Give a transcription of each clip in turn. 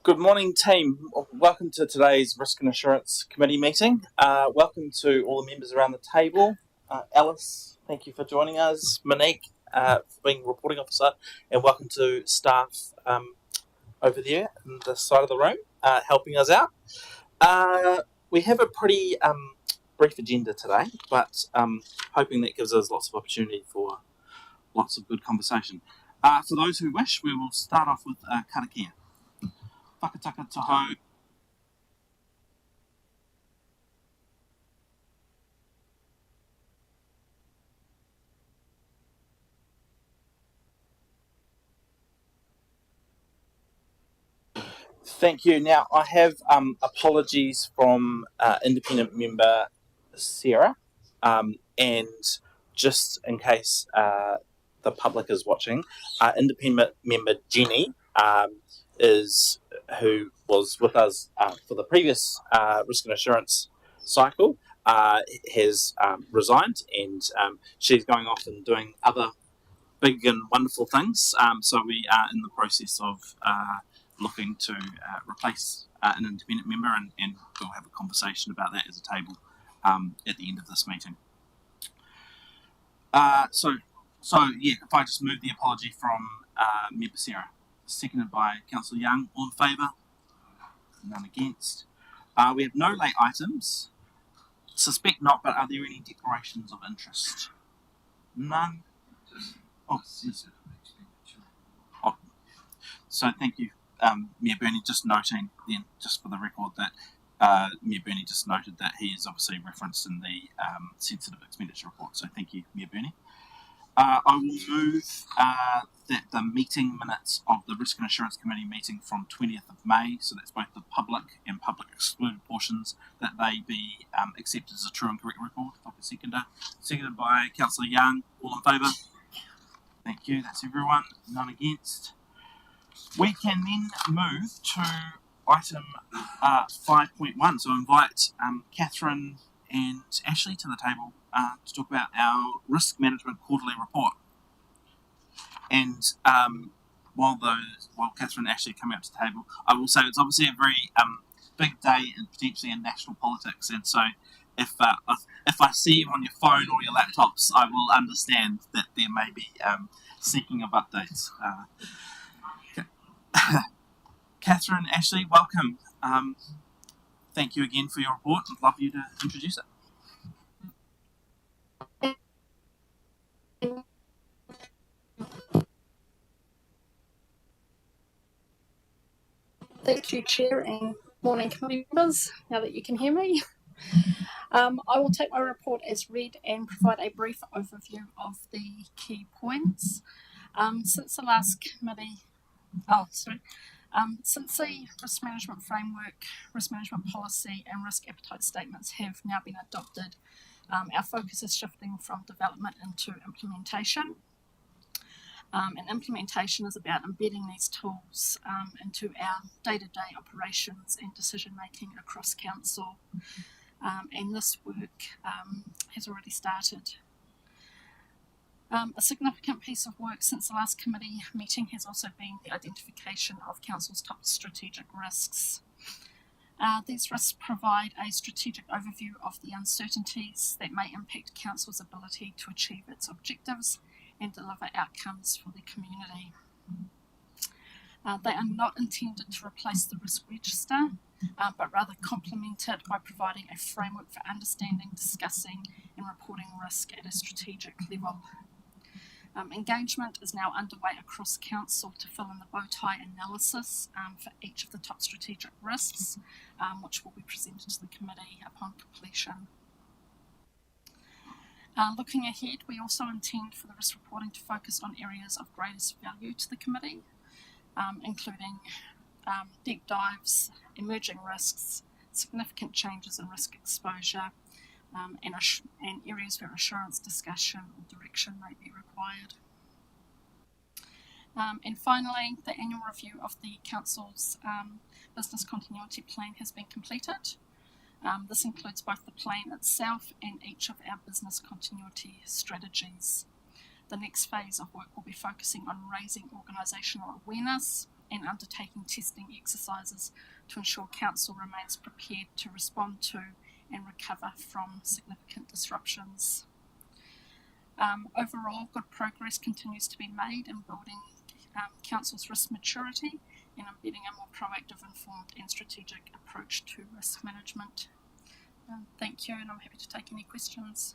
Good morning, team. Welcome to today's Risk and Assurance Committee meeting. Welcome to all the members around the table. Alice, thank you for joining us. Monique, for being reporting officer, and welcome to staff over there on the side of the room, helping us out. We have a pretty brief agenda today, but hoping that gives us lots of opportunity for lots of good conversation. For those who wish, we will start off with karakia. Whakataka taho. Thank you. Now, I have apologies from independent member Sarah, and just in case the public is watching, independent member Jenny is who was with us for the previous risk and assurance cycle, has resigned, and she's going off and doing other big and wonderful things. So we are in the process of looking to replace an independent member, and we'll have a conversation about that as a table at the end of this meeting. So if I just move the apology from member Sarah, seconded by Councillor Young. All in favour? None against. We have no late items. Suspect not, but are there any declarations of interest? None. Oh, yes. Oh. So thank you, Mayor Burney. Just noting then, just for the record, that Mayor Burney just noted that he is obviously referenced in the sensitive expenditure report. So thank you, Mayor Burney. I will move that the meeting minutes of the Risk and Assurance Committee meeting from 20th of May, so that's both the public and public excluded portions, that they be accepted as a true and correct record. If I could seconded by Councillor Young. All in favour? Thank you. That's everyone. None against. We can then move to item 5.1. So I invite Catherine and Ashley to the table to talk about our risk management quarterly report. And while Catherine and Ashley come out to the table, I will say it's obviously a very big day and potentially in national politics. And so if I see you on your phone or your laptops, I will understand that there may be seeking of updates. Catherine, Ashley, welcome. Thank you again for your report. I'd love you to introduce it. Thank you, Chair, and morning committee members, now that you can hear me. I will take my report as read and provide a brief overview of the key points. Since the last committee, since the risk management framework, risk management policy and risk appetite statements have now been adopted, our focus is shifting from development into implementation. And implementation is about embedding these tools into our day-to-day operations and decision-making across council. And this work has already started. A significant piece of work since the last committee meeting has also been the identification of council's top strategic risks. These risks provide a strategic overview of the uncertainties that may impact council's ability to achieve its objectives and deliver outcomes for the community. They are not intended to replace the risk register, but rather complement it by providing a framework for understanding, discussing and reporting risk at a strategic level. Engagement is now underway across council to fill in the bow tie analysis for each of the top strategic risks, which will be presented to the committee upon completion. Looking ahead, we also intend for the risk reporting to focus on areas of greatest value to the committee, including deep dives, emerging risks, significant changes in risk exposure, and areas where assurance discussion or direction may be required. And finally, the annual review of the council's business continuity plan has been completed. This includes both the plan itself and each of our business continuity strategies. The next phase of work will be focusing on raising organisational awareness and undertaking testing exercises to ensure Council remains prepared to respond to and recover from significant disruptions. Overall, good progress continues to be made in building Council's risk maturity and embedding a more proactive, informed and strategic approach to risk management. Thank you, and I'm happy to take any questions.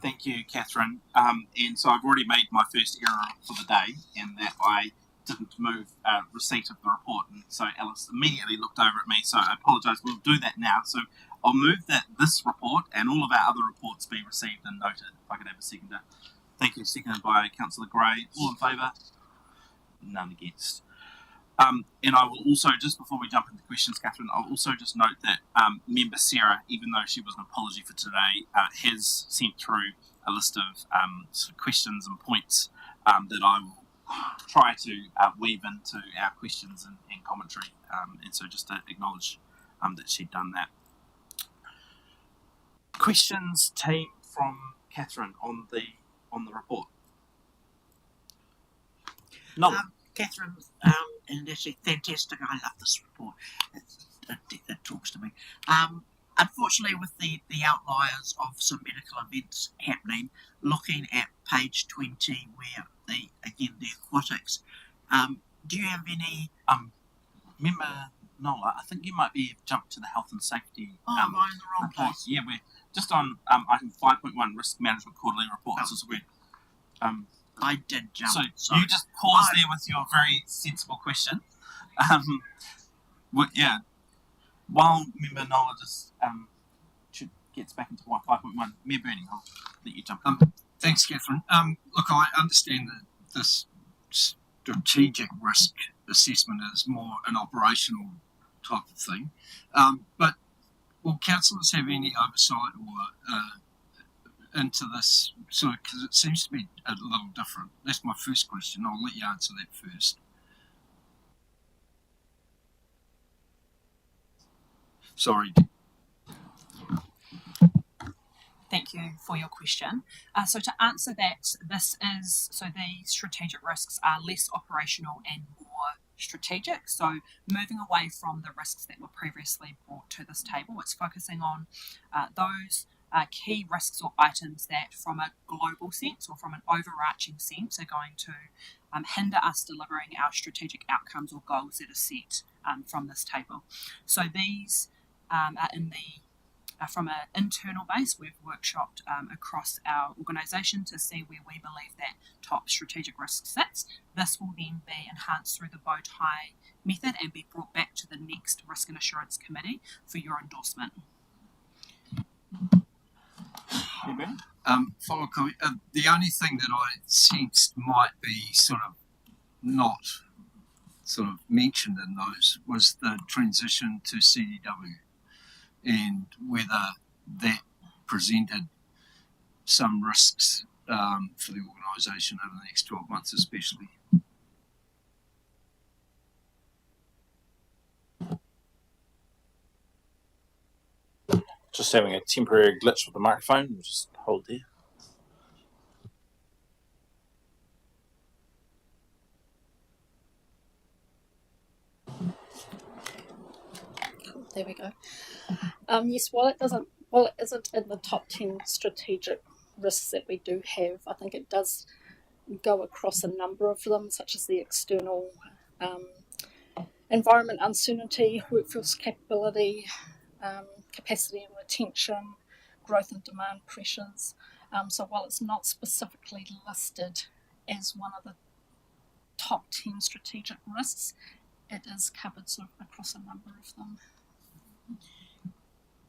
Thank you, Catherine. And so I've already made my first error for the day in that I didn't move receipt of the report, and so Alice immediately looked over at me, so I apologise. We'll do that now. So I'll move that this report and all of our other reports be received and noted. If I could have a seconder. Thank you. Seconded by Councillor Gray. All in favour? None against. And I will also, just before we jump into questions, Catherine, I'll also just note that Member Sarah, even though she was an apology for today, has sent through a list of sort of questions and points that I will try to weave into our questions and commentary. And so just to acknowledge that she'd done that. Questions, team, from Catherine on the report. No. Catherine, and actually fantastic. I love this report. It talks to me. Unfortunately, with the outliers of some medical events happening, looking at page 20, where the aquatics, do you have any? Member Nola, I think you might be jumped to the health and safety. Am I in the wrong place? Yeah, we're just on item 5.1, risk management quarterly report. Oh. So I did jump. So sorry. you just pause there with your very sensible question. Yeah. While Member Nola just gets back into 5.1, Mayor Bernie, I'll let you jump in. Thanks, Catherine. Look, I understand that this strategic risk assessment is more an operational type of thing, but will councillors have any oversight or into this sort of, because it seems to be a little different? That's my first question. I'll let you answer that first. Sorry. Thank you for your question. So to answer that, the strategic risks are less operational and more strategic. So moving away from the risks that were previously brought to this table, it's focusing on those key risks or items that from a global sense or from an overarching sense are going to hinder us delivering our strategic outcomes or goals that are set from this table. So these are in the from an internal base. We've workshopped across our organisation to see where we believe that top strategic risk sits. This will then be enhanced through the bow tie method and be brought back to the next Risk and Assurance Committee for your endorsement. Follow comment. The only thing that I sensed might be sort of not sort of mentioned in those was the transition to CDW, and whether that presented some risks for the organisation over the next 12 months especially. Just having a temporary glitch with the microphone. We'll just hold there. There we go. Yes, while it isn't in the top 10 strategic risks that we do have, I think it does go across a number of them, such as the external environment uncertainty, workforce capability, capacity and retention, growth and demand pressures. So while it's not specifically listed as one of the top 10 strategic risks, it is covered sort of across a number of them.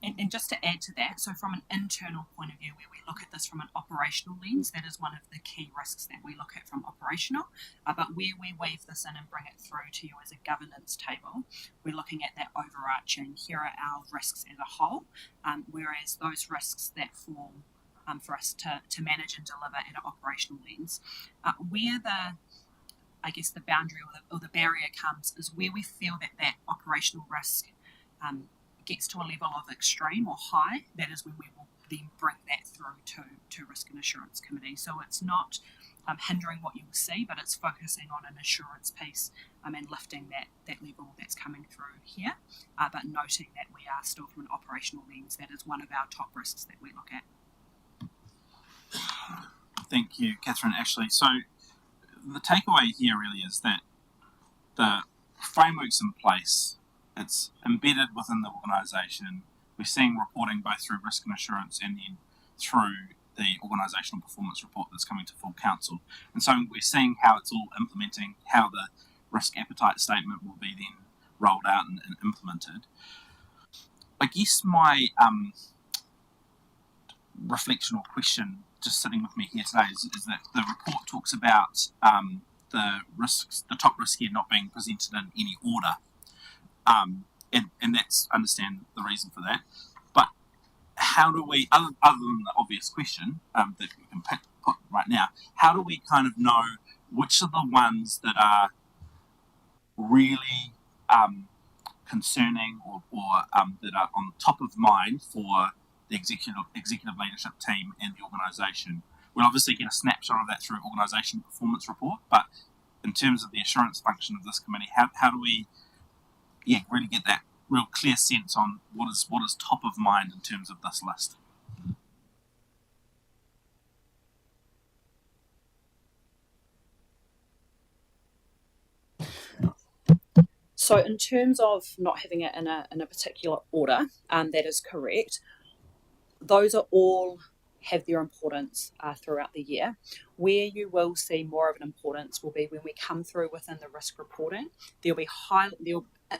And just to add to that, so from an internal point of view, where we look at this from an operational lens, that is one of the key risks that we look at from operational. But where we weave this in and bring it through to you as a governance table, we're looking at that overarching, here are our risks as a whole, whereas those risks that fall for us to manage and deliver at an operational lens, where the boundary or the barrier comes is where we feel that operational risk gets to a level of extreme or high, that is when we will then bring that through to Risk and Assurance Committee. So it's not hindering what you will see, but it's focusing on an assurance piece and lifting that level that's coming through here, but noting that we are still from an operational lens. That is one of our top risks that we look at. Thank you, Catherine. Ashley. So the takeaway here really is that the framework's in place, it's embedded within the organisation. We're seeing reporting both through Risk and Assurance and then through the organisational performance report that's coming to full council. And so we're seeing how it's all implementing, how the risk appetite statement will be then rolled out and implemented. I guess my reflection or question just sitting with me here today is that the report talks about the risks, the top risk here not being presented in any order. And that's, understand the reason for that. But how do we, other than the obvious question that we can put right now, how do we kind of know which are the ones that are really concerning or that are on top of mind for the executive leadership team and the organisation? We'll obviously get a snapshot of that through organisation performance report, but in terms of the assurance function of this committee, how do we really get that real clear sense on what is top of mind in terms of this list? So in terms of not having it in a particular order, that is correct. Those are all have their importance throughout the year. Where you will see more of an importance will be when we come through within the risk reporting.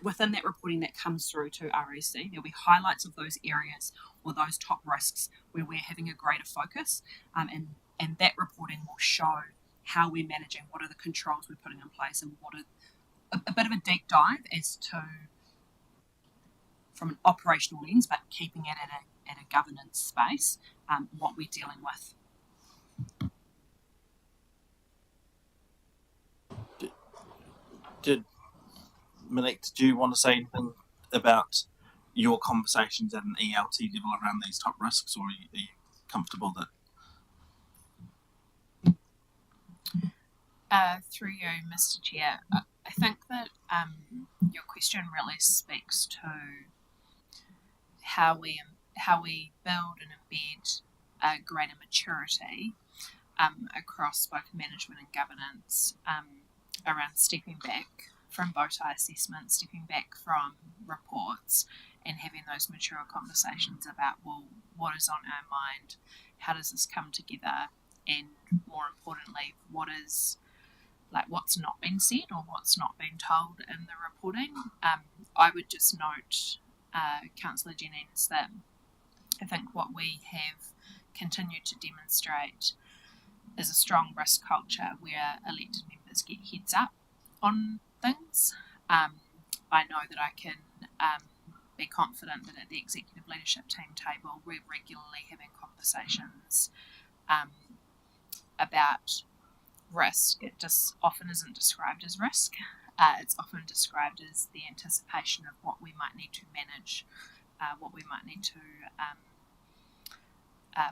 Within that reporting that comes through to RAC, there'll be highlights of those areas or those top risks where we're having a greater focus, and that reporting will show how we're managing, what are the controls we're putting in place, and what are a bit of a deep dive as to, from an operational lens, but keeping it at a governance space, what we're dealing with. Monique, did you want to say anything about your conversations at an ELT level around these top risks, or are you comfortable that? Through you, Mr. Chair, I think that your question really speaks to how we build and embed a greater maturity across both management and governance around stepping back from bow tie assessments, stepping back from reports, and having those mature conversations about, well, what is on our mind, how does this come together, and more importantly, what's not been said or what's not been told in the reporting. I would just note, Councillor Jennings, that I think what we have continued to demonstrate is a strong risk culture where elected members get heads up on things. I know that I can be confident that at the executive leadership team table we're regularly having conversations about risk. It just often isn't described as risk. It's often described as the anticipation of what we might need to manage, what we might need to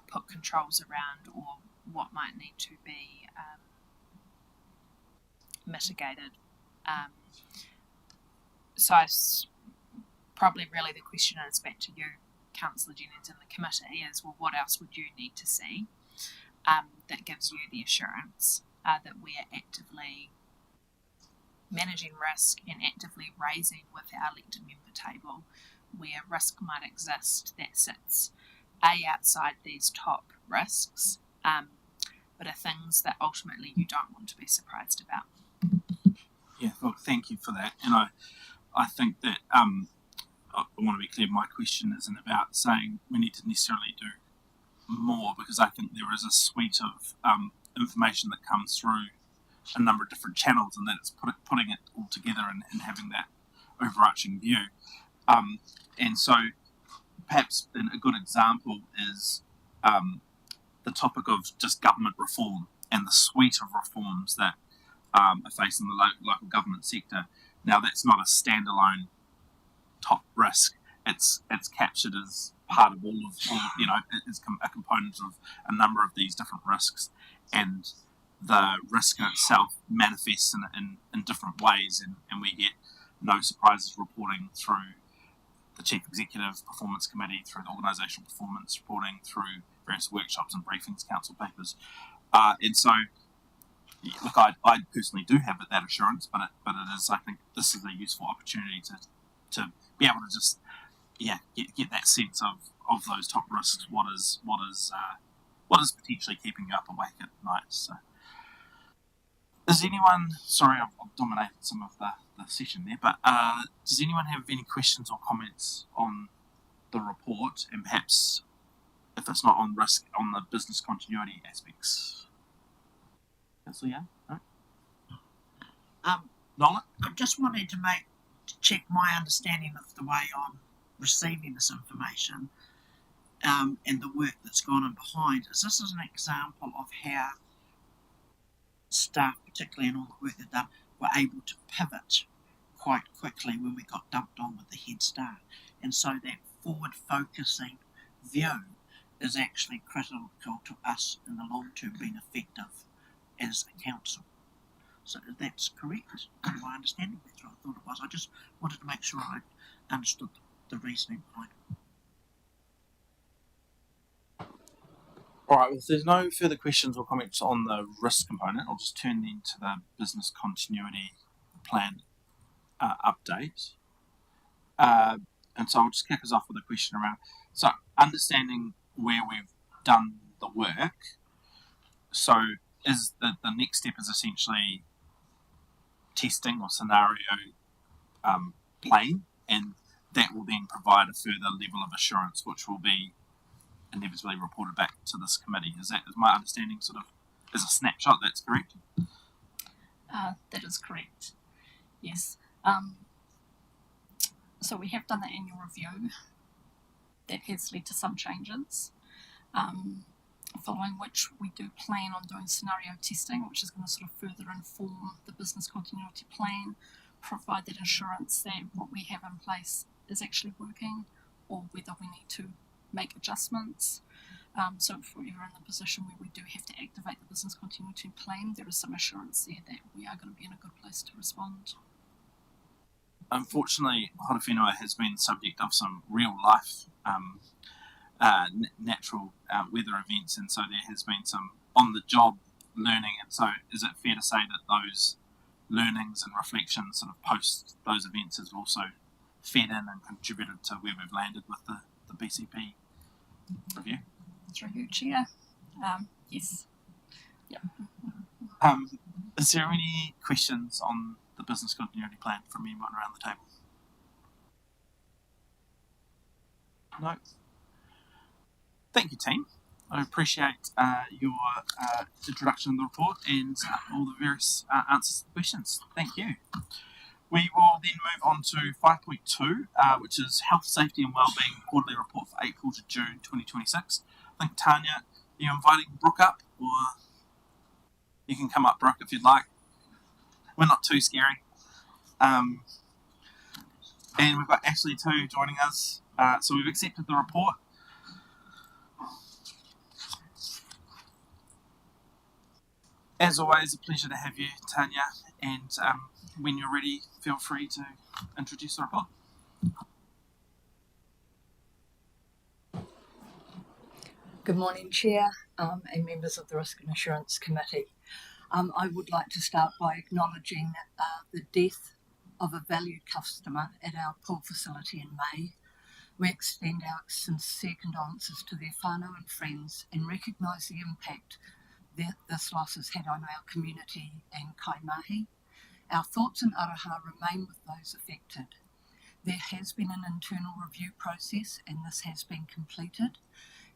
put controls around, or what might need to be mitigated. So probably really the question is back to you, Councillor Jennings, and the committee is, well, what else would you need to see that gives you the assurance that we are actively managing risk and actively raising with our elected member table where risk might exist that sits outside these top risks, but are things that ultimately you don't want to be surprised about. Yeah, well, thank you for that. And I think that I want to be clear, my question isn't about saying we need to necessarily do more, because I think there is a suite of information that comes through a number of different channels, and that it's putting it all together and having that overarching view. And so perhaps a good example is the topic of just government reform and the suite of reforms that are facing the local government sector. Now, that's not a standalone top risk. it's captured as part of all, it's a component of a number of these different risks, and the risk itself manifests in different ways, and we get no surprises reporting through the Chief Executive Performance Committee, through the organisational performance reporting, through various workshops and briefings, council papers, and so. Look, I personally do have that assurance, but it is. I think this is a useful opportunity to be able to just get that sense of those top risks. What is potentially keeping you up awake at night? So, is anyone? Sorry, I've dominated some of the session there, but does anyone have any questions or comments on the report, and perhaps if it's not on risk, on the business continuity aspects? Councillor Young? No? Nolan? I just wanted to check my understanding of the way I'm receiving this information, and the work that's gone on behind. Is this an example of how staff, particularly in all the work they've done, were able to pivot quite quickly when we got dumped on with the head start, and so that forward-focusing view is actually critical to us in the long term being effective as a council. So that's correct. In my understanding, that's what I thought it was. I just wanted to make sure I understood the reasoning behind it. All right, well, if there's no further questions or comments on the risk component, I'll just turn then to the business continuity plan update. And so I'll just kick us off with a question around, so understanding where we've done the work, so is the next step is essentially testing or scenario playing, and that will then provide a further level of assurance, which will be inevitably reported back to this committee. Is my understanding sort of is a snapshot? That's correct. That is correct. Yes. So we have done the annual review. That has led to some changes. Following which we do plan on doing scenario testing, which is going to sort of further inform the business continuity plan, provide that assurance that what we have in place is actually working, or whether we need to make adjustments. So if we're ever in the position where we do have to activate the business continuity plan, there is some assurance there that we are going to be in a good place to respond. Unfortunately, Horowhenua has been subject of some real life natural weather events, and so there has been some on-the-job learning, and so is it fair to say that those learnings and reflections sort of post those events has also fed in and contributed to where we've landed with the BCP review? Through you, Chair. Yes. Yep. Is there any questions on the business continuity plan from anyone around the table? No. Thank you, team. I appreciate your introduction of the report and all the various answers to the questions. Thank you. We will then move on to 5.2, which is Health, Safety and Wellbeing Quarterly Report for April to June 2026. I think, Tanya, are you inviting Brooke up, or you can come up, Brooke, if you'd like. We're not too scary. And we've got Ashley too joining us. So we've accepted the report. As always, a pleasure to have you, Tanya, and when you're ready, feel free to introduce the report. Good morning, Chair, and members of the Risk and Assurance Committee. I would like to start by acknowledging the death of a valued customer at our pool facility in May. We extend our sincere condolences to their whānau and friends and recognise the impact that this loss has had on our community and Kaimahi. Our thoughts and aroha remain with those affected. There has been an internal review process, and this has been completed,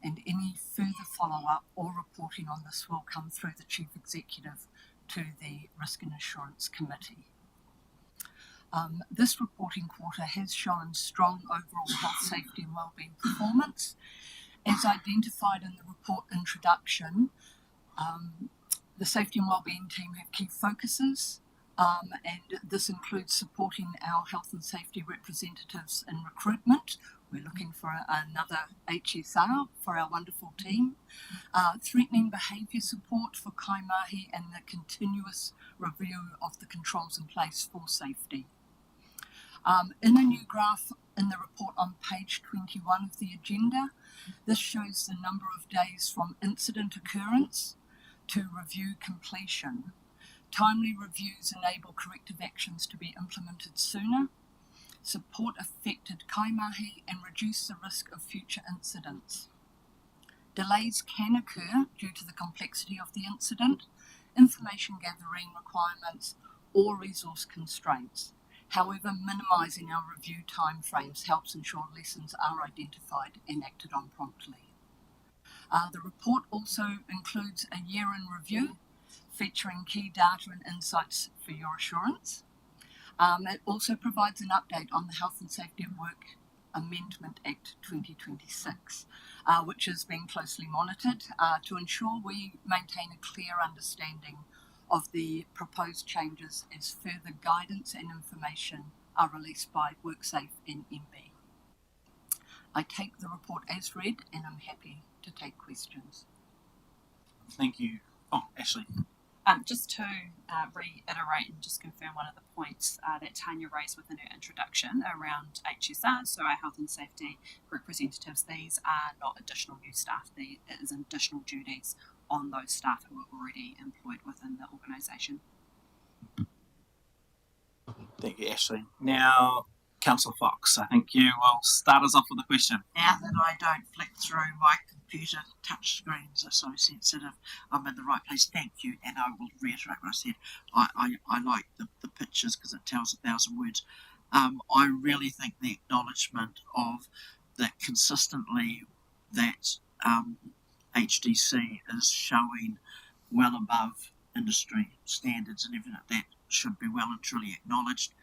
and any further follow-up or reporting on this will come through the Chief Executive to the Risk and Assurance Committee. This reporting quarter has shown strong overall health, safety and wellbeing performance. As identified in the report introduction, the safety and wellbeing team have key focuses, and this includes supporting our health and safety representatives in recruitment We're looking for another HSR for our wonderful team. Threatening behaviour support for kaimahi and the continuous review of the controls in place for safety. In a new graph in the report on page 21 of the agenda, this shows the number of days from incident occurrence to review completion. Timely reviews enable corrective actions to be implemented sooner, support affected kaimahi, and reduce the risk of future incidents. Delays can occur due to the complexity of the incident, information gathering requirements, or resource constraints. However, minimising our review timeframes helps ensure lessons are identified and acted on promptly. The report also includes a year in review featuring key data and insights for your assurance. It also provides an update on the Health and Safety at Work Amendment Act 2026, which is being closely monitored to ensure we maintain a clear understanding of the proposed changes as further guidance and information are released by WorkSafe and MB. I take the report as read and I'm happy to take questions. Thank you. Oh, Ashley. Just to reiterate and just confirm one of the points that Tanya raised within her introduction around HSR, so our health and safety representatives, these are not additional new staff, it is additional duties on those staff who are already employed within the organisation. Thank you, Ashley. Now, Councillor Fox, I think you will start us off with a question. Now that I don't flick through my computer, touch screens are so sensitive, I'm in the right place. Thank you. And I will reiterate what I said. I like the pictures because it tells 1,000 words. I really think the acknowledgement of that consistently that HDC is showing well above industry standards and everything like that should be well and truly acknowledged,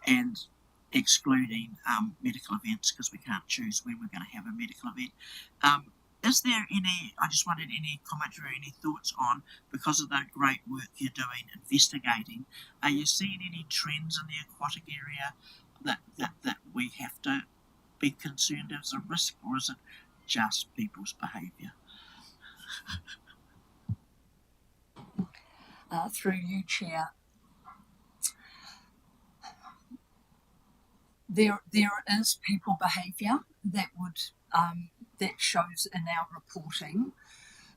and excluding medical events because we can't choose when we're going to have a medical event. Is there any, I just wanted any commentary, any thoughts on, because of the great work you're doing investigating, are you seeing any trends in the aquatic area that we have to be concerned as a risk, or is it just people's behaviour? Through you, Chair. There is people behaviour that would that shows in our reporting,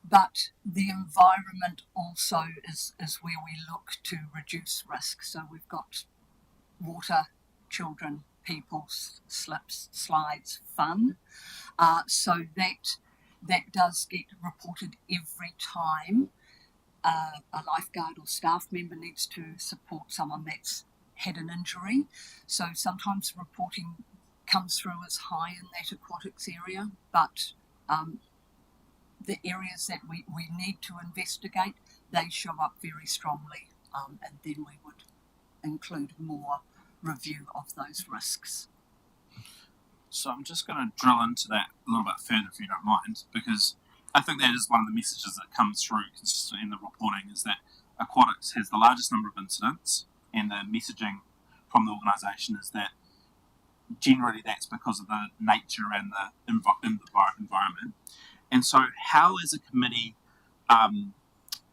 but the environment also is where we look to reduce risk. So we've got water, children, people, slips, slides, fun. So that does get reported every time a lifeguard or staff member needs to support someone that's had an injury. So sometimes reporting comes through as high in that aquatics area, but the areas that we need to investigate, they show up very strongly, and then we would include more review of those risks. So I'm just going to drill into that a little bit further, if you don't mind, because I think that is one of the messages that comes through consistently in the reporting, is that aquatics has the largest number of incidents, and the messaging from the organisation is that generally that's because of the nature and the environment. And so how, as a committee,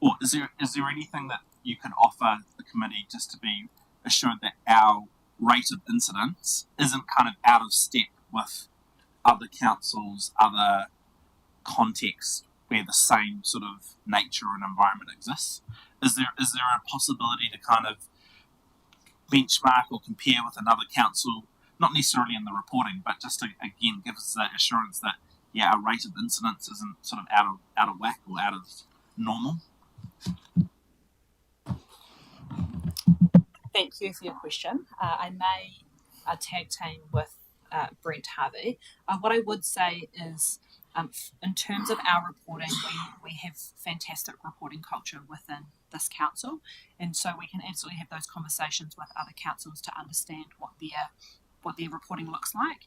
or is there anything that you can offer the committee just to be assured that our rate of incidents isn't kind of out of step with other councils, other contexts where the same sort of nature and environment exists? Is there a possibility to kind of benchmark or compare with another council, not necessarily in the reporting, but just to again give us that assurance that our rate of incidents isn't sort of out of whack or out of normal? Thank you for your question. I may tag team with Brent Harvey. What I would say is, in terms of our reporting, we have fantastic reporting culture within this council, and so we can absolutely have those conversations with other councils to understand what their reporting looks like.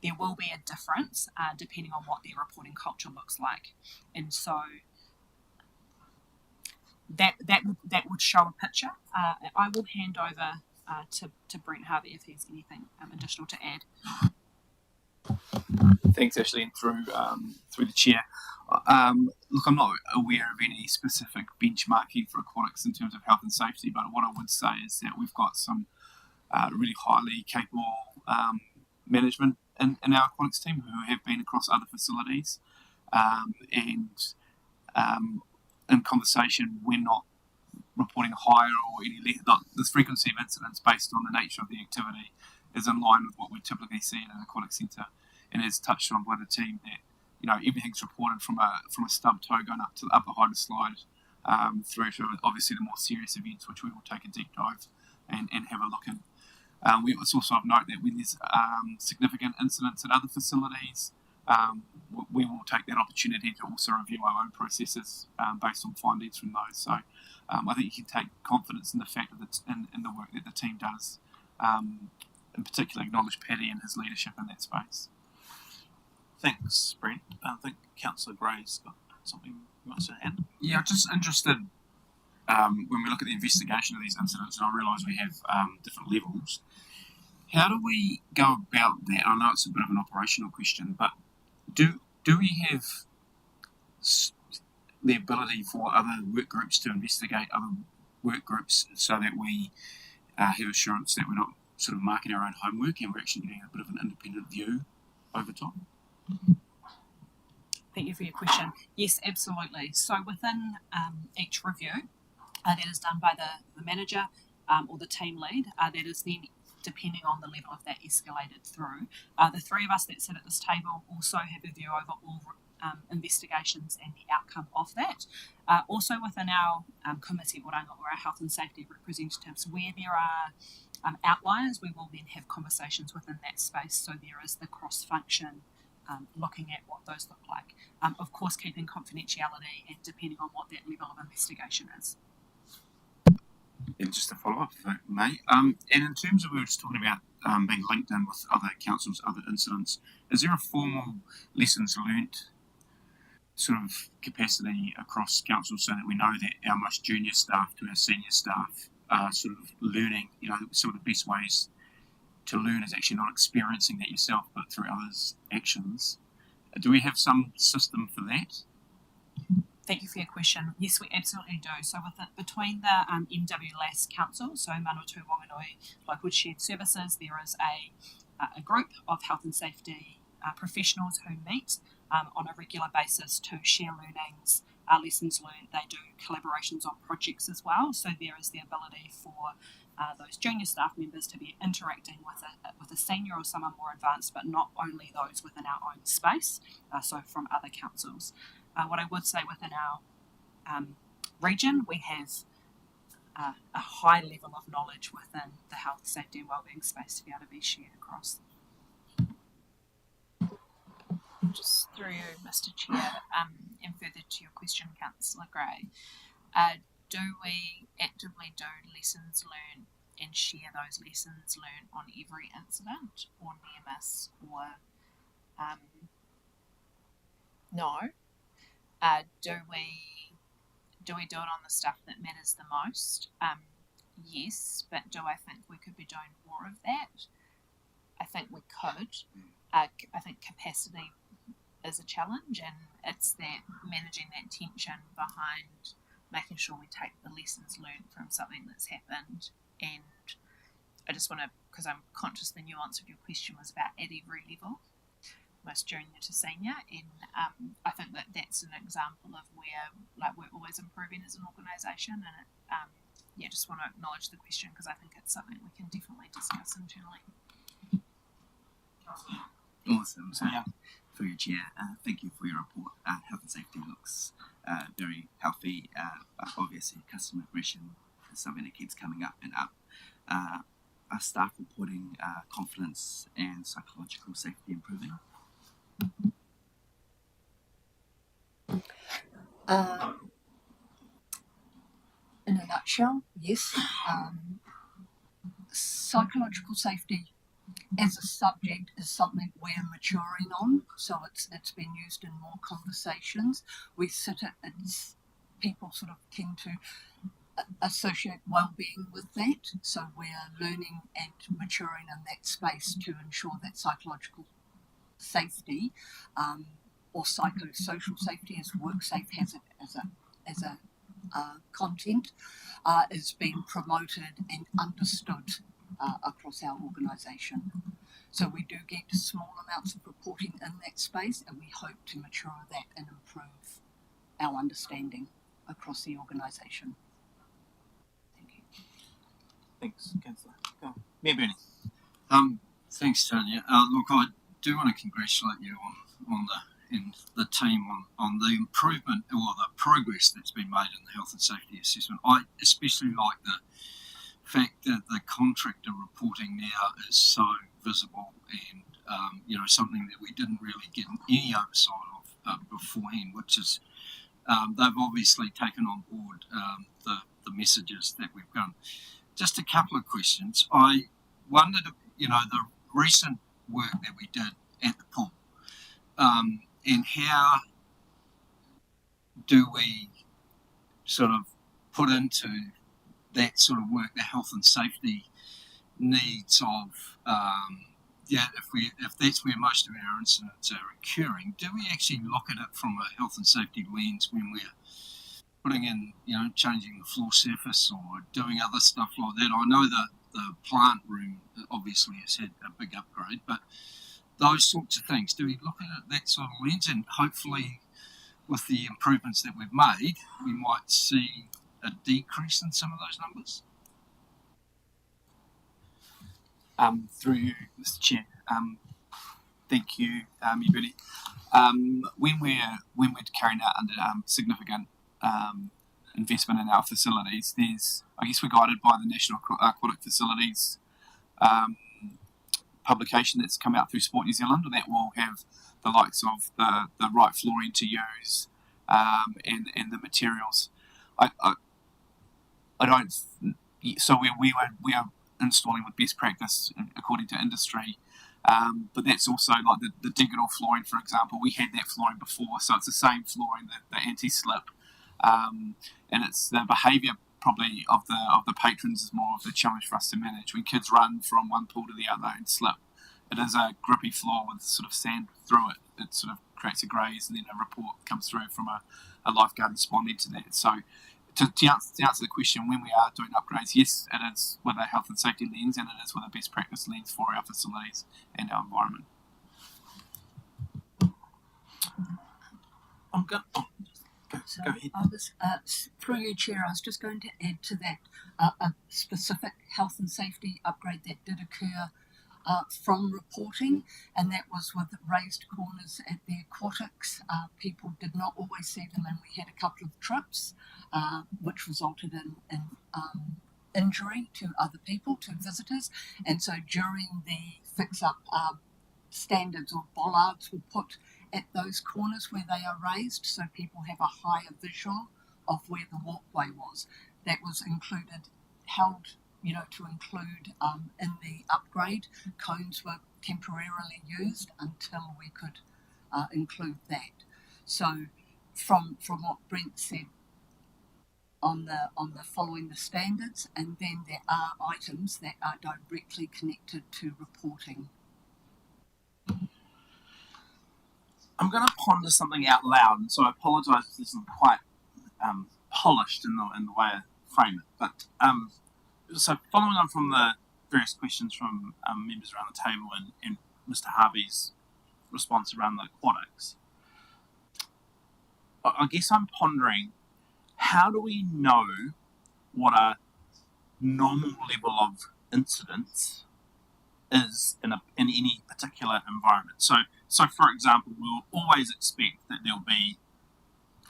There will be a difference depending on what their reporting culture looks like, and so that would show a picture. I will hand over to Brent Harvey if he's anything additional to add. Thanks, Ashley, and through the chair. Look, I'm not aware of any specific benchmarking for aquatics in terms of health and safety, but what I would say is that we've got some really highly capable management in our aquatics team who have been across other facilities, and in conversation, we're not reporting higher or any less. The frequency of incidents based on the nature of the activity is in line with what we typically see in an aquatic centre, and as touched on by the team that everything's reported from a stub toe going up to the upper hydroslide through to obviously the more serious events, which we will take a deep dive and have a look in. It's also of note that when there's significant incidents at other facilities, we will take that opportunity to also review our own processes based on findings from those. So I think you can take confidence in the fact that in the work that the team does, in particular acknowledge Paddy and his leadership in that space. Thanks, Brent. I think Councillor Gray's got something he wants to add. Yeah, I'm just interested when we look at the investigation of these incidents, and I realise we have different levels. How do we go about that? I know it's a bit of an operational question, but do we have the ability for other work groups to investigate other work groups so that we have assurance that we're not sort of marking our own homework and we're actually getting a bit of an independent view over time? Thank you for your question. Yes, absolutely. So within each review that is done by the manager or the team lead, that is then depending on the level of that escalated through. The three of us that sit at this table also have a view over all investigations and the outcome of that. Also within our committee or our health and safety representatives, where there are outliers, we will then have conversations within that space, so there is the cross-function looking at what those look like. Of course, keeping confidentiality and depending on what that level of investigation is. And just to follow up, if I may, and in terms of we were just talking about being linked in with other councils, other incidents, is there a formal lessons learnt sort of capacity across councils so that we know that our most junior staff to our senior staff are sort of learning, some of the best ways to learn is actually not experiencing that yourself, but through others' actions. Do we have some system for that? Thank you for your question. Yes, we absolutely do. So between the MWLAS Council, so Manawatu Wanganui Local Shared Services, there is a group of health and safety professionals who meet on a regular basis to share learnings, lessons learned. They do collaborations on projects as well, so there is the ability for those junior staff members to be interacting with a senior or someone more advanced, but not only those within our own space, so from other councils. What I would say within our region, we have a high level of knowledge within the health, safety and wellbeing space to be able to be shared across. Just through you, Mr. Chair, and further to your question, Councillor Gray, do we actively do lessons learned and share those lessons learned on every incident or near miss, or no? Do we do it on the stuff that matters the most? Yes, but do I think we could be doing more of that? I think we could. I think capacity is a challenge, and it's that managing that tension behind making sure we take the lessons learned from something that's happened. And I just want to, because I'm conscious the nuance of your question was about at every level, most junior to senior, and I think that that's an example of where we're always improving as an organisation, and just want to acknowledge the question because I think it's something we can definitely discuss internally. Awesome. For your chair, thank you for your report. Health and safety looks very healthy. Obviously, customer aggression is something that keeps coming up and up. Are staff reporting confidence and psychological safety improving? In a nutshell, yes. Psychological safety as a subject is something we're maturing on, so it's been used in more conversations. We sit at it's people sort of keen to associate well-being with that. So we're learning and maturing in that space to ensure that psychological safety or psychosocial safety, as WorkSafe has it as a content, is being promoted and understood across our organisation. So we do get small amounts of reporting in that space, and we hope to mature that and improve our understanding across the organisation. Thank you. Thanks, Councillor. Go. Mayor Bernie. Thanks, Tanya. Look, I do want to congratulate you on the team on the improvement or the progress that's been made in the health and safety assessment. I especially like the fact that the contractor reporting now is so visible and something that we didn't really get any oversight of beforehand, which is they've obviously taken on board the messages that we've done. Just a couple of questions. I wondered, the recent work that we did at the pool, and how do we sort of put into that sort of work the health and safety needs of if that's where most of our incidents are occurring, do we actually look at it from a health and safety lens when we're putting in, changing the floor surface or doing other stuff like that? I know that the plant room obviously has had a big upgrade, but those sorts of things, do we look at it that sort of lens? And hopefully with the improvements that we've made, we might see a decrease in some of those numbers? Through you, Mr. Chair. Thank you, Mayor Bernie. When we're carrying out under significant investment in our facilities, I guess we're guided by the National Aquatic Facilities publication that's come out through Sport New Zealand, and that will have the likes of the right flooring to use and the materials. I don't. So we are installing with best practice according to industry, but that's also like the digital flooring, for example. We had that flooring before, so it's the same flooring, the anti-slip, and it's the behaviour probably of the patrons is more of the challenge for us to manage. When kids run from one pool to the other and slip, it is a grippy floor with sort of sand through it. It sort of creates a graze, and then a report comes through from a lifeguard responding to that. So to answer the question, when we are doing upgrades, yes, it is with a health and safety lens, and it is with a best practice lens for our facilities and our environment. I'm going. So Go ahead. I was, through you, Chair, I was just going to add to that a specific health and safety upgrade that did occur from reporting, and that was with raised corners at the aquatics. People did not always see them, and we had a couple of trips, which resulted in injury to other people, to visitors. And so during the fix-up, standards or bollards were put at those corners where they are raised, so people have a higher visual of where the walkway was. That was held to include in the upgrade. Cones were temporarily used until we could include that. So from what Brent said on the following the standards, and then there are items that are directly connected to reporting. I'm going to ponder something out loud, and so I apologise if this isn't quite polished in the way I frame it. But so following on from the various questions from members around the table and Mr. Harvey's response around the aquatics, I guess I'm pondering, how do we know what a normal level of incidence is in any particular environment? So for example, we'll always expect that there'll be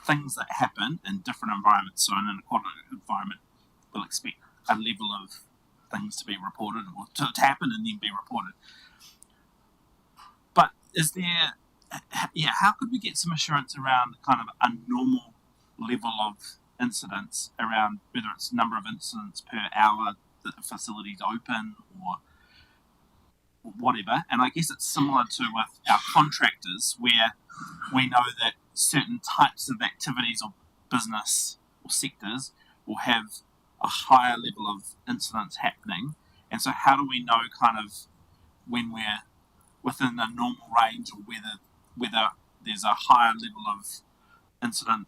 things that happen in different environments. So in an aquatic environment, we'll expect a level of things to be reported or to happen and then be reported. But how could we get some assurance around kind of a normal level of incidents around whether it's number of incidents per hour that the facility's open or whatever? And I guess it's similar to with our contractors, where we know that certain types of activities or business or sectors will have a higher level of incidents happening. And so how do we know kind of when we're within the normal range, or whether there's a higher level of incident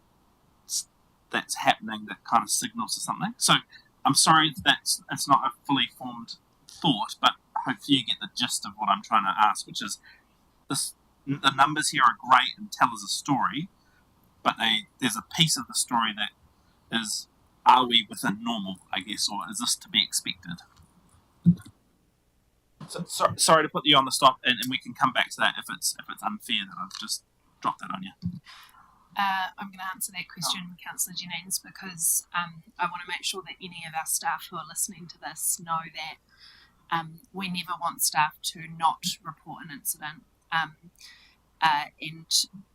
that's happening that kind of signals to something? So I'm sorry that it's not a fully formed thought, but hopefully you get the gist of what I'm trying to ask, which is the numbers here are great and tell us a story, but there's a piece of the story that is, are we within normal, I guess, or is this to be expected? So, sorry to put you on the spot, and we can come back to that if it's unfair that I've just dropped that on you. I'm going to answer that question, Councillor Jennings, because I want to make sure that any of our staff who are listening to this know that we never want staff to not report an incident. And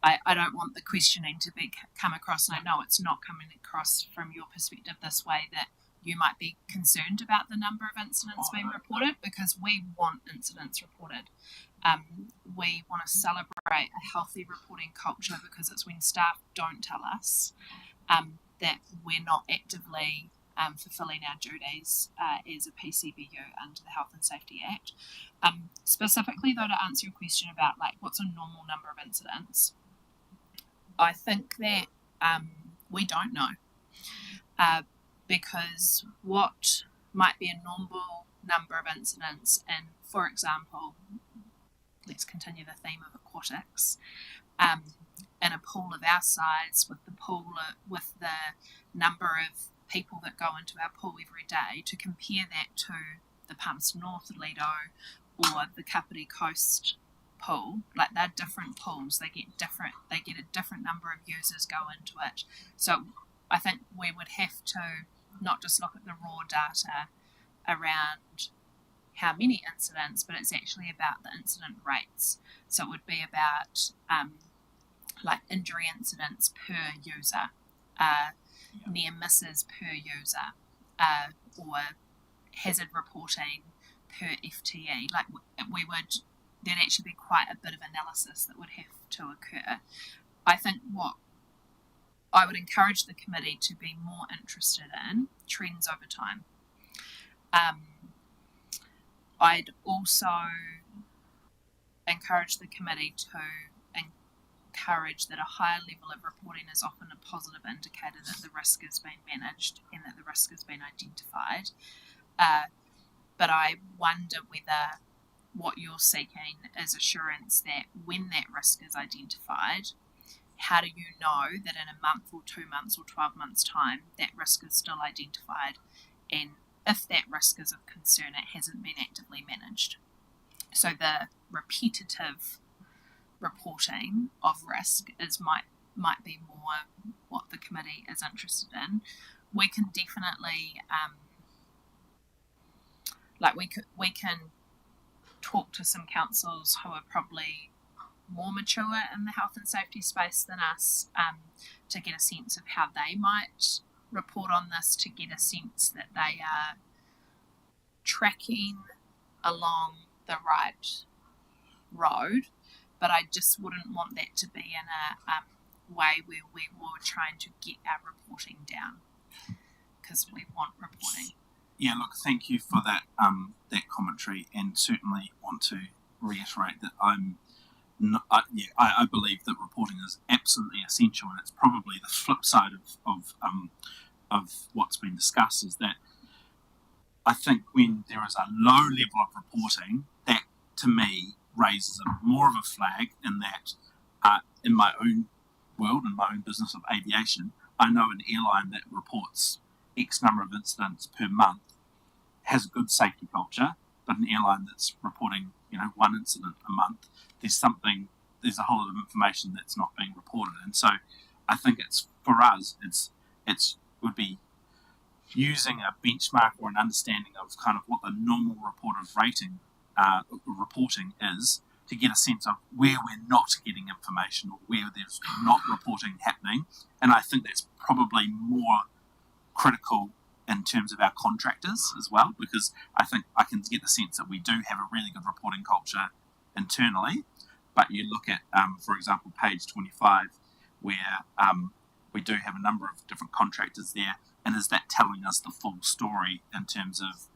I don't want the questioning to come across, and I know it's not coming across from your perspective this way, that you might be concerned about the number of incidents being reported, because we want incidents reported. We want to celebrate a healthy reporting culture, because it's when staff don't tell us that we're not actively fulfilling our duties as a PCBU under the Health and Safety Act. Specifically, though, to answer your question about like what's a normal number of incidents, I think that we don't know, because what might be a normal number of incidents, and for example, let's continue the theme of aquatics, in a pool of our size, with the number of people that go into our pool every day, to compare that to the Palmerston North Lido or the Kapiti Coast pool, like they're different pools. They get a different number of users go into it. So I think we would have to not just look at the raw data around how many incidents, but it's actually about the incident rates. So it would be about like injury incidents per user, near misses per user, or hazard reporting per FTE. Like there'd actually be quite a bit of analysis that would have to occur. I think what I would encourage the committee to be more interested in trends over time. I'd also encourage the committee to encourage that a higher level of reporting is often a positive indicator that the risk has been managed and that the risk has been identified. But I wonder whether what you're seeking is assurance that when that risk is identified, how do you know that in a month or 2 months or 12 months' time that risk is still identified, and if that risk is of concern, it hasn't been actively managed? So the repetitive reporting of risk might be more what the committee is interested in. We can definitely we can talk to some councils who are probably more mature in the health and safety space than us, to get a sense of how they might report on this, to get a sense that they are tracking along the right road. But I just wouldn't want that to be in a way where we were trying to get our reporting down, because we want reporting. Yeah, look, thank you for that that commentary, and certainly want to reiterate that I believe that reporting is absolutely essential, and it's probably the flip side of what's been discussed, is that I think when there is a low level of reporting, that to me raises more of a flag, in that in my own world, in my own business of aviation, I know an airline that reports X number of incidents per month has a good safety culture, but an airline that's reporting, one incident a month, there's a whole lot of information that's not being reported. And so I think for us, it would be using a benchmark or an understanding of kind of what the normal reported reporting is, to get a sense of where we're not getting information or where there's not reporting happening. And I think that's probably more critical in terms of our contractors as well, because I think I can get the sense that we do have a really good reporting culture internally. But you look at, for example, page 25, where we do have a number of different contractors there, and is that telling us the full story in terms of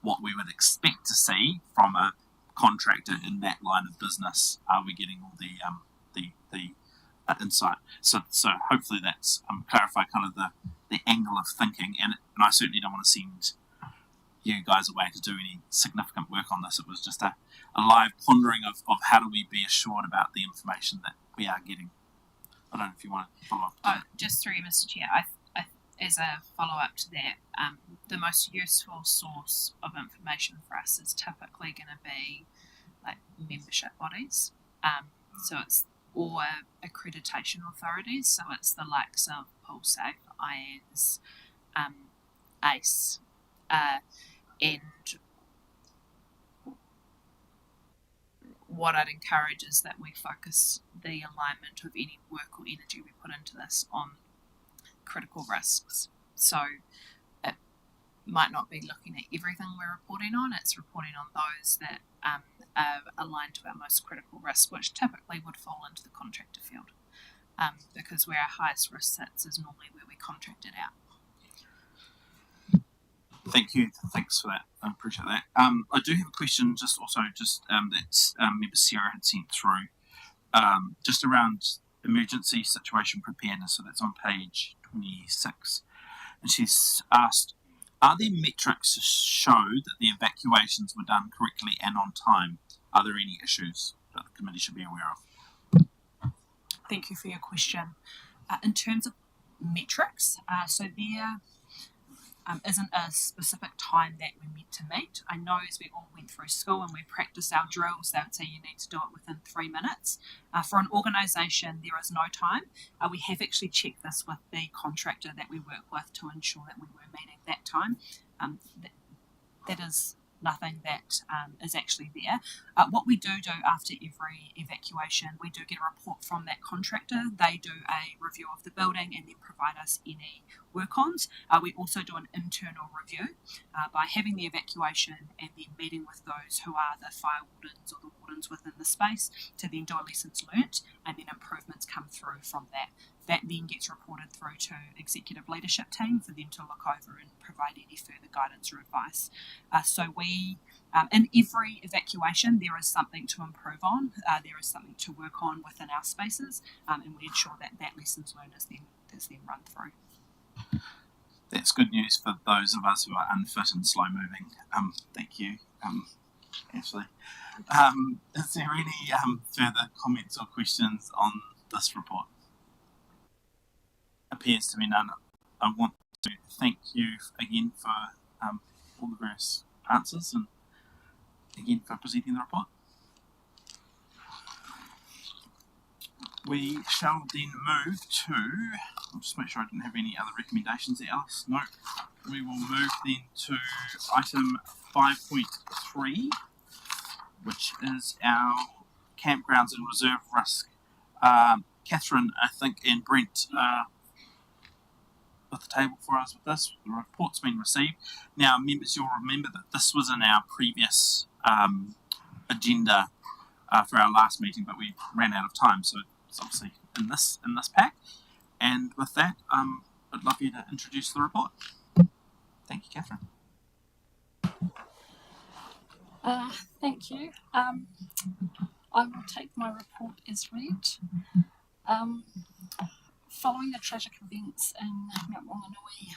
what we would expect to see from a contractor in that line of business? Are we getting all the insight? So hopefully that's clarify kind of the angle of thinking, and I certainly don't want to send you guys away to do any significant work on this. It was just a live pondering of how do we be assured about the information that we are getting. I don't know if you want to follow up. Just through you, Mr. Chair, I as a follow-up to that, the most useful source of information for us is typically going to be like membership bodies. So it's or accreditation authorities. So it's the likes of PulseSafe, IANZ, ACE, and what I'd encourage is that we focus the alignment of any work or energy we put into this on critical risks. So it might not be looking at everything we're reporting on, it's reporting on those that are aligned to our most critical risk, which typically would fall into the contractor field, because where our highest risk sits is normally where we contract it out. Thank you. Thanks for that. I appreciate that. I do have a question that member Sarah had sent through, just around emergency situation preparedness. So that's on page 26. And she's asked, are there metrics to show that the evacuations were done correctly and on time? Are there any issues that the committee should be aware of? Thank you for your question. In terms of metrics, so there isn't a specific time that we're meant to meet. I know as we all went through school and we practiced our drills, they would say you need to do it within 3 minutes. For an organisation, there is no time. We have actually checked this with the contractor that we work with to ensure that we were meeting that time. That is nothing that is actually there. What we do after every evacuation, we do get a report from that contractor. They do a review of the building and then provide us any work-ons. We also do an internal review by having the evacuation and then meeting with those who are the fire wardens or the wardens within the space to then do a lessons learnt, and then improvements come through from that. That then gets reported through to executive leadership team for them to look over and provide any further guidance or advice. So we, in every evacuation, there is something to improve on. There is something to work on within our spaces, and we ensure that that lessons learned is then run through. That's good news for those of us who are unfit and slow moving. Thank you, Ashley. Is there any further comments or questions on this report? Appears to be none. I want to thank you again for all the various answers and again for presenting the report. We shall then move to, I'll just make sure I didn't have any other recommendations there, Alice. No. We will move then to item 5.3, which is our campgrounds and reserve risk. Catherine, I think, and Brent at the table for us with this. The report's been received. Now, members, you'll remember that this was in our previous agenda for our last meeting, but we ran out of time, so it's obviously in this pack. And with that, I'd love you to introduce the report. Thank you, Catherine. Thank you. I will take my report as read. Following the tragic events in Mount Wanganui